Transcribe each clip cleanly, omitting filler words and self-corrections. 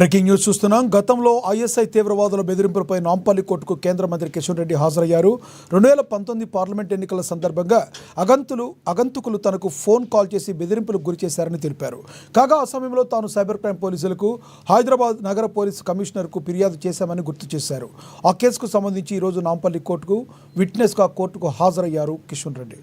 Breaking news చూస్తున్నాం. గతంలో ISI తీవ్రవాదుల బెదిరింపులపై Nampally కోర్టుకు కేంద్ర మంత్రి కిషన్ రెడ్డి హాజరయ్యారు. 2019 పార్లమెంట్ ఎన్నికల సందర్భంగా అగంతకులు తనకు ఫోన్ కాల్ చేసి బెదిరింపులకు గురిచేశారని తెలిపారు. కాగా ఆ సమయంలో తాను సైబర్ క్రైమ్ పోలీసులకు, హైదరాబాద్ నగర పోలీసు కమిషనర్కు ఫిర్యాదు చేశామని గుర్తు చేశారు. ఆ కేసుకు సంబంధించి ఈరోజు నాంపల్లి కోర్టుకు విట్నెస్గా కోర్టుకు హాజరయ్యారు కిషన్ రెడ్డి.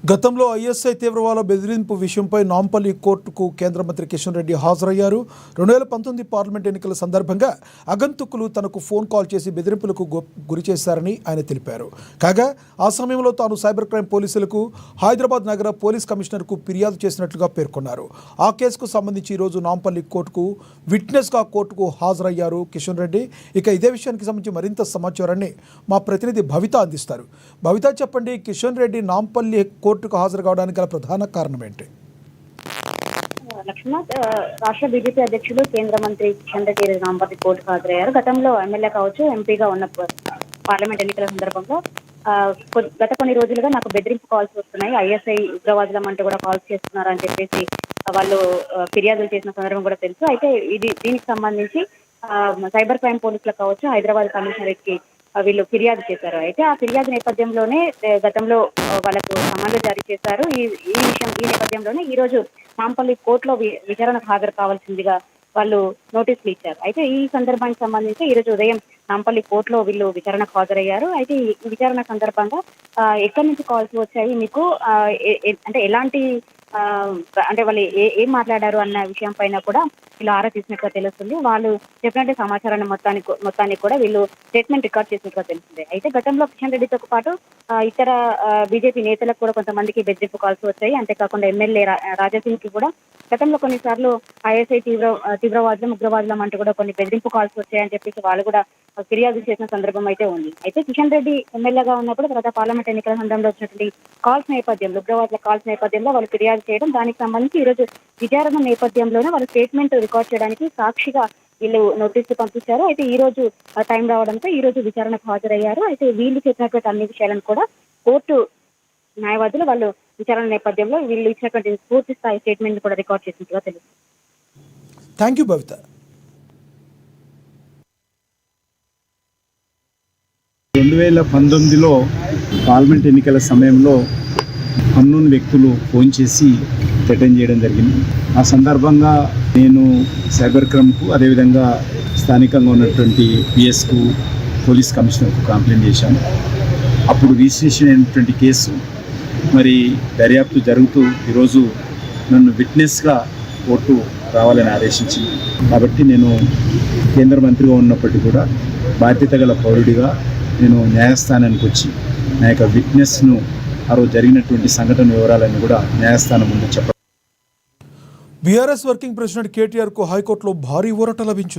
గతంలో ఐఎస్ఐ తీవ్రవాద బెదిరింపు విషయంపై నాంపల్లి కోర్టుకు కేంద్ర మంత్రి కిషన్ రెడ్డి హాజరయ్యారు. 2019 పార్లమెంట్ ఎన్నికల సందర్భంగా అగంతకులు తనకు ఫోన్ కాల్ చేసి బెదిరింపులకు గురిచేశారని ఆయన తెలిపారు. కాగా ఆ సమయంలో తాను సైబర్ క్రైమ్ పోలీసులకు, హైదరాబాద్ నగర పోలీస్ కమిషనర్కు ఫిర్యాదు చేసినట్లుగా పేర్కొన్నారు. ఆ కేసుకు సంబంధించి ఈరోజు నాంపల్లి కోర్టుకు విట్నెస్గా కోర్టుకు హాజరయ్యారు కిషన్ రెడ్డి. ఇక ఇదే విషయానికి సంబంధించి మరింత సమాచారాన్ని మా ప్రతినిధి భవిత అందిస్తారు. భవిత, చెప్పండి, కిషన్ రెడ్డి నాంపల్లి కోర్టుకు హాజరు కావడానికి గల ప్రధాన కారణం ఏంటి? లక్ష్మణ్, రాష్ట్ర బీజేపీ అధ్యక్షులు కేంద్ర మంత్రి కిషన్ రెడ్డి నాంపల్లి కోర్టుకు హాజరయ్యారు. గతంలో ఎమ్మెల్యే కావచ్చు, ఎంపీగా ఉన్న పార్లమెంట్ ఎన్నికల సందర్భంగా గత కొన్ని రోజులుగా నాకు బెదిరింపు కాల్స్ వస్తున్నాయి, ఐఎస్ఐ ఉగ్రవాదులం అంటూ కూడా కాల్స్ చేస్తున్నారు అని చెప్పేసి వాళ్ళు ఫిర్యాదులు చేసిన సందర్భం కూడా తెలుసు. అయితే దీనికి సంబంధించి సైబర్ క్రైమ్ పోలీసులకు కావచ్చు, హైదరాబాద్ కమిషనరేట్ కి వీళ్ళు ఫిర్యాదు చేశారు. అయితే ఆ ఫిర్యాదు నేపథ్యంలోనే గతంలో వాళ్ళకు సమన్లు జారీ చేశారు. ఈ నేపథ్యంలోనే ఈ రోజు నాంపల్లి కోర్టులో విచారణకు హాజరు కావాల్సిందిగా వాళ్ళు నోటీసులు ఇచ్చారు. అయితే ఈ సందర్భానికి సంబంధించి ఈ రోజు ఉదయం నాంపల్లి కోర్టులో వీళ్ళు విచారణకు హాజరయ్యారు. అయితే ఈ విచారణ సందర్భంగా ఎక్కడి నుంచి కాల్స్ వచ్చాయి, మీకు అంటే ఎలాంటి అంటే వాళ్ళు ఏం మాట్లాడారు అన్న విషయం పైన కూడా వీళ్ళు ఆరా తీసినట్టుగా తెలుస్తుంది. వాళ్ళు చెప్పినట్టు సమాచారాన్ని మొత్తానికి కూడా వీళ్ళు స్టేట్మెంట్ రికార్డ్ చేసినట్టుగా తెలుస్తుంది. అయితే గతంలో కిషన్ రెడ్డితో పాటు ఇతర బీజేపీ నేతలకు కూడా కొంతమందికి బెదిరింపు కాల్స్ వచ్చాయి. అంతేకాకుండా ఎమ్మెల్యే రాజాసింగ్ కి కూడా గతంలో కొన్నిసార్లు ఐఎస్ఐ తీవ్రవాదులం, ఉగ్రవాదులం అంటూ కూడా కొన్ని బెదిరింపు కాల్స్ వచ్చాయని చెప్పేసి వాళ్ళు కూడా ఫిర్యాదు చేసిన సందర్భం అయితే ఉంది. అయితే కిషన్ రెడ్డి ఎమ్మెల్యేగా ఉన్నప్పుడు తర్వాత పార్లమెంట్ ఎన్నికల సందర్భంలో వచ్చినటువంటి కాల్స్ నేపథ్యంలో, ఉగ్రవాదుల కాల్స్ నేపథ్యంలో వాళ్ళు ఫిర్యాదు చేయడం, దానికి సంబంధించి ఈ రోజు విచారణ నేపథ్యంలోనే వాళ్ళు స్టేట్మెంట్ రికార్డ్ చేయడానికి సాక్షిగా వీళ్ళు నోటీసులు పంపించారు. అయితే ఈ రోజు టైం రావడంతో ఈ రోజు విచారణకు హాజరయ్యారు. అయితే వీళ్ళు చెప్పినటువంటి అన్ని విషయాలను కూడా కోర్టు న్యాయవాదులు వాళ్ళు విచారణ నేపథ్యంలో వీళ్ళు ఇచ్చినటువంటి పూర్తి స్థాయి స్టేట్మెంట్ కూడా రికార్డ్ చేసినట్టుగా తెలుస్తుంది. Thank you Bhavitha. 2019లో పార్లమెంట్ ఎన్నికల సమయంలో అన్నోన్ వ్యక్తులు ఫోన్ చేసి థ్రెటన్ చేయడం జరిగింది. ఆ సందర్భంగా నేను సైబర్ క్రైమ్కు, అదేవిధంగా స్థానికంగా ఉన్నటువంటి పిఎస్కు, పోలీస్ కమిషనర్కు కంప్లైంట్ చేశాను. అప్పుడు రిజిస్ట్రేషన్ అయినటువంటి కేసు మరి దర్యాప్తు జరుగుతూ ఈరోజు నన్ను విట్నెస్గా కోర్టు రావాలని ఆదేశించింది. కాబట్టి నేను కేంద్ర మంత్రిగా ఉన్నప్పటికీ కూడా బాధ్యత గల పౌరుడిగా నేను న్యాయస్థానానికి వచ్చి నా యొక్క విట్నెస్ను ఆ రోజు జరిగినటువంటి సంఘటన వివరాలను కూడా న్యాయస్థానం ముందు చెప్పాలి. బీఆర్ఎస్ వర్కింగ్ ప్రెసిడెంట్ కేటీఆర్కు హైకోర్టులో భారీ ఊరట లభించింది.